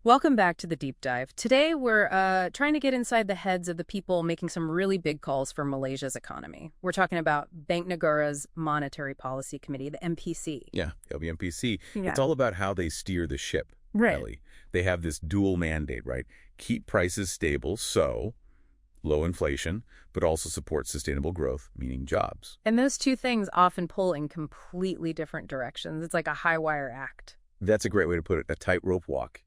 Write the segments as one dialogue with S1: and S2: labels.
S1: Welcome back to the deep dive. Today, we're trying to get inside the heads of the people making some really big calls for Malaysia's economy. We're talking about Bank Negara's Monetary Policy Committee, the MPC.
S2: Yeah, LBMPC.
S1: Yeah.
S2: It's all about how they steer the ship,
S1: Right.
S2: Ellie. They have this dual mandate, right? Keep prices stable, so low inflation, but also support sustainable growth, meaning jobs.
S1: And those two things often pull in completely different directions. It's like a high wire act.
S2: That's a great way to put it, a tightrope walk.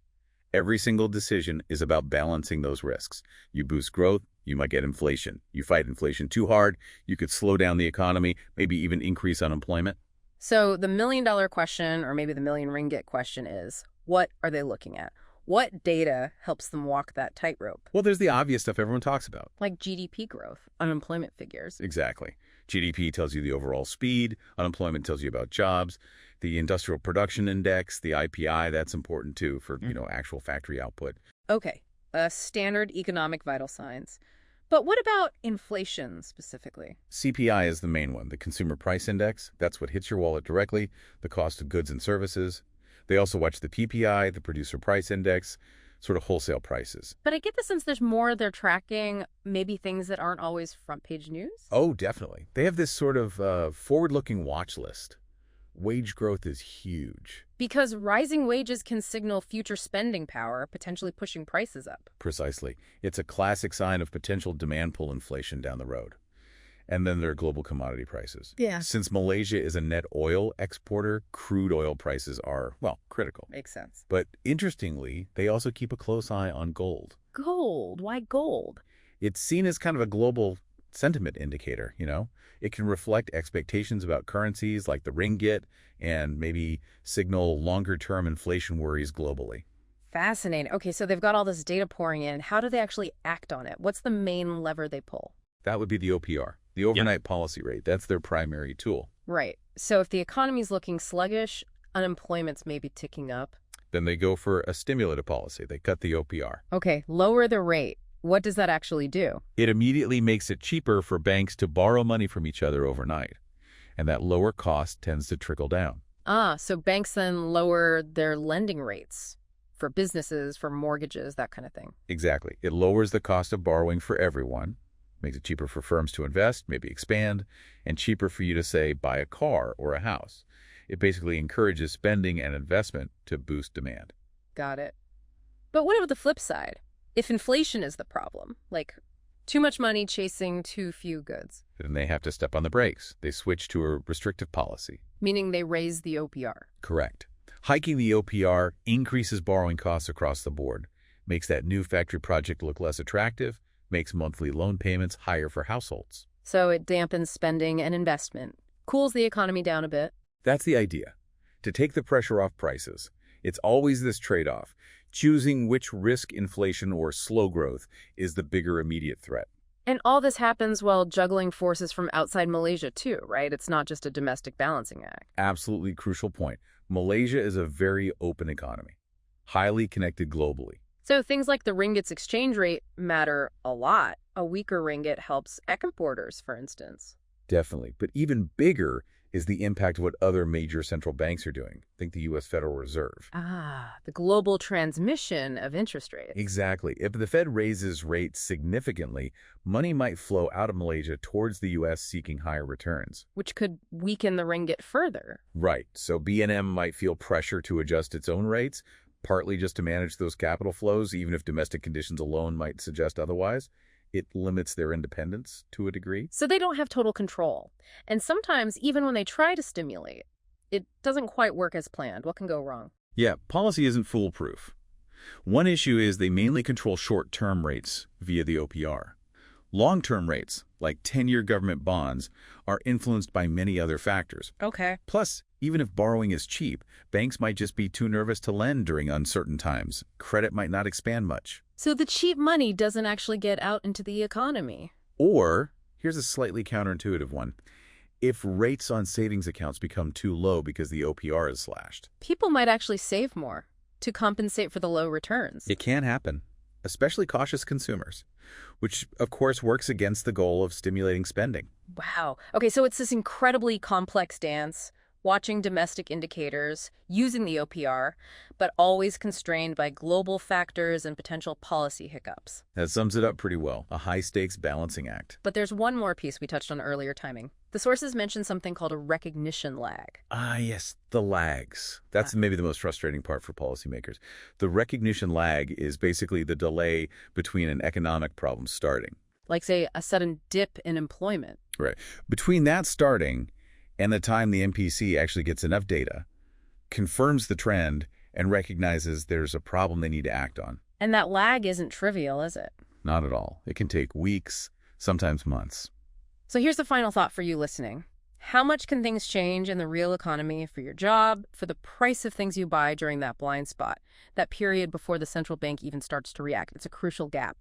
S2: Every single decision is about balancing those risks. You boost growth, you might get inflation. You fight inflation too hard, you could slow down the economy, maybe even increase unemployment.
S1: So the million-dollar question, or maybe the million ringgit question is, what are they looking at? What data helps them walk that tightrope?
S2: Well, there's the obvious stuff everyone talks about.
S1: Like GDP growth, unemployment figures.
S2: Exactly. GDP tells you the overall speed, unemployment tells you about jobs, the industrial production index, the IPI, that's important too for, actual factory output.
S1: Okay, standard economic vital signs. But what about inflation specifically?
S2: CPI is the main one, the consumer price index. That's what hits your wallet directly, the cost of goods and services. They also watch the PPI, the producer price index, sort of wholesale prices.
S1: But I get the sense there's more they're tracking, maybe things that aren't always front page news?
S2: Oh, definitely. They have this sort of forward-looking watch list. Wage growth is huge.
S1: Because rising wages can signal future spending power, potentially pushing prices up.
S2: Precisely. It's a classic sign of potential demand pull inflation down the road. And then there are global commodity prices.
S1: Yeah.
S2: Since Malaysia is a net oil exporter, crude oil prices are, well, critical.
S1: Makes sense.
S2: But interestingly, they also keep a close eye on gold.
S1: Gold? Why gold?
S2: It's seen as kind of a global sentiment indicator, It can reflect expectations about currencies like the ringgit and maybe signal longer-term inflation worries globally.
S1: Fascinating. Okay, so they've got all this data pouring in. How do they actually act on it? What's the main lever they pull?
S2: That would be the OPR, the overnight policy rate. That's their primary tool.
S1: Right. So if the economy's looking sluggish, unemployment's maybe ticking up.
S2: Then they go for a stimulative policy. They cut the OPR.
S1: Okay, lower the rate. What does that actually do?
S2: It immediately makes it cheaper for banks to borrow money from each other overnight. And that lower cost tends to trickle down.
S1: So banks then lower their lending rates for businesses, for mortgages, that kind of thing.
S2: Exactly. It lowers the cost of borrowing for everyone, makes it cheaper for firms to invest, maybe expand, and cheaper for you to, say, buy a car or a house. It basically encourages spending and investment to boost demand.
S1: Got it. But what about the flip side? If inflation is the problem, like too much money chasing too few goods.
S2: Then they have to step on the brakes. They switch to a restrictive policy.
S1: Meaning they raise the OPR.
S2: Correct. Hiking the OPR increases borrowing costs across the board, makes that new factory project look less attractive, makes monthly loan payments higher for households.
S1: So it dampens spending and investment, cools the economy down a bit.
S2: That's the idea, to take the pressure off prices. It's always this trade-off, choosing which risk inflation or slow growth is the bigger immediate threat.
S1: And all this happens while juggling forces from outside Malaysia too, right? It's not just a domestic balancing act.
S2: Absolutely crucial point. Malaysia is a very open economy, highly connected globally.
S1: So things like the ringgit's exchange rate matter a lot. A weaker ringgit helps exporters, for instance.
S2: Definitely. But even bigger is the impact of what other major central banks are doing. Think the U.S. Federal Reserve.
S1: The global transmission of interest rates.
S2: Exactly. If the Fed raises rates significantly, money might flow out of Malaysia towards the U.S. seeking higher returns.
S1: Which could weaken the ringgit further.
S2: Right. So B&M might feel pressure to adjust its own rates, partly just to manage those capital flows, even if domestic conditions alone might suggest otherwise. It limits their independence to a degree.
S1: So they don't have total control. And sometimes, even when they try to stimulate, it doesn't quite work as planned. What can go wrong?
S2: Yeah, policy isn't foolproof. One issue is they mainly control short-term rates via the OPR. Long-term rates, like 10-year government bonds, are influenced by many other factors.
S1: Okay.
S2: Plus, even if borrowing is cheap, banks might just be too nervous to lend during uncertain times. Credit might not expand much.
S1: So the cheap money doesn't actually get out into the economy.
S2: Or, here's a slightly counterintuitive one. If rates on savings accounts become too low because the OPR is slashed.
S1: People might actually save more to compensate for the low returns.
S2: It can happen, especially cautious consumers, which, of course, works against the goal of stimulating spending.
S1: Wow. Okay, so it's this incredibly complex dance. watching domestic indicators, using the OPR, but always constrained by global factors and potential policy hiccups.
S2: That sums it up pretty well. A high-stakes balancing act.
S1: But there's one more piece we touched on earlier: timing. The sources mentioned something called a recognition lag.
S2: Ah, yes, the lags. That's maybe the most frustrating part for policymakers. The recognition lag is basically the delay between an economic problem starting.
S1: Like, say, a sudden dip in employment.
S2: Right. Between that starting and the time the MPC actually gets enough data, confirms the trend, and recognizes there's a problem they need to act on.
S1: And that lag isn't trivial, is it?
S2: Not at all. It can take weeks, sometimes months.
S1: So here's the final thought for you listening. How much can things change in the real economy for your job, for the price of things you buy during that blind spot, that period before the central bank even starts to react? It's a crucial gap.